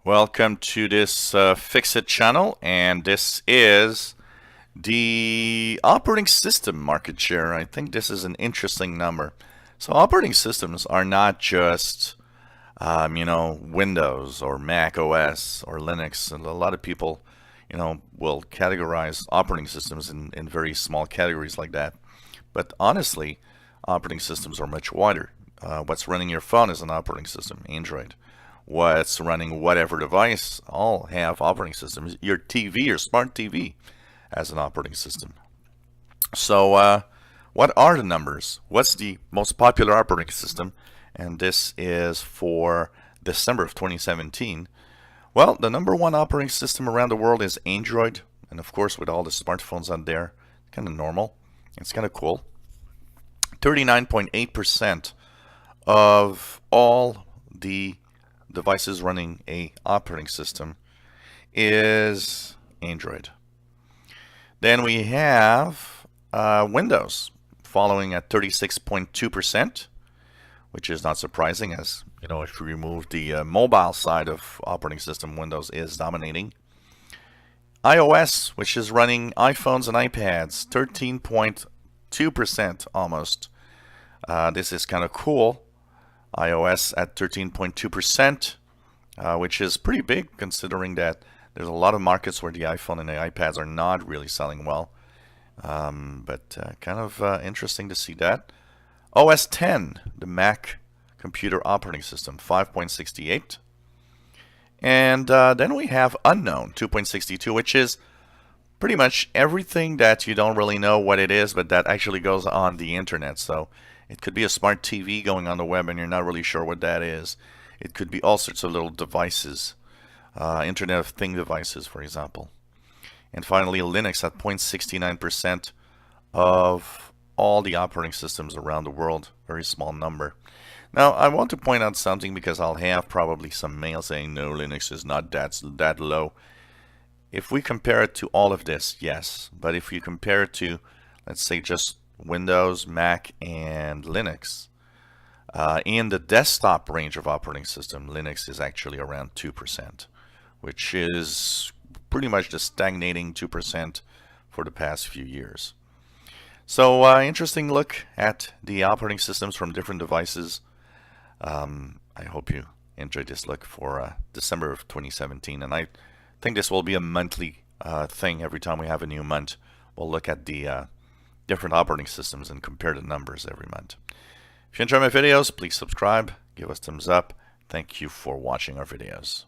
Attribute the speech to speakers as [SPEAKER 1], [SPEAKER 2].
[SPEAKER 1] Welcome to this Fixit channel, and this is the operating system market share. I think this is an interesting number. So operating systems are not just Windows or Mac OS or Linux. And a lot of people, will categorize operating systems in very small categories like that. But honestly, operating systems are much wider. What's running your phone is an operating system, Android. What's running whatever device, all have operating systems. Your TV, your smart TV, has an operating system. So, what are the numbers? What's the most popular operating system? And this is for December of 2017. Well, the number one operating system around the world is Android. And of course, with all the smartphones out there, kind of normal. It's kind of cool. 39.8% of all the devices running a operating system is Android. Then we have Windows following at 36.2%, which is not surprising, as if you remove the mobile side of operating system, Windows is dominating. iOS, which is running iPhones and iPads, 13.2% almost. This is kind of cool. iOS at 13.2%, which is pretty big considering that there's a lot of markets where the iPhone and the iPads are not really selling well. But kind of interesting to see that. OS 10, the Mac computer operating system, 5.68. And then we have unknown, 2.62, which is pretty much everything that you don't really know what it is, but that actually goes on the internet. So it could be a smart TV going on the web and you're not really sure what that is. It could be all sorts of little devices, Internet of Things devices, for example. And finally, Linux at 0.69% of all the operating systems around the world. Very small number. Now, I want to point out something because I'll have probably some mail saying, no, Linux is not that low. If we compare it to all of this, yes. But if you compare it to, let's say, just Windows, Mac, and Linux, in the desktop range of operating system, Linux is actually around 2%, which is pretty much the stagnating 2% for the past few years. So, interesting look at the operating systems from different devices. I hope you enjoyed this look for December of 2017, and I think this will be a monthly thing. Every time we have a new month, we'll look at the different operating systems and compare the numbers every month. If you enjoy my videos, please subscribe, give us thumbs up. Thank you for watching our videos.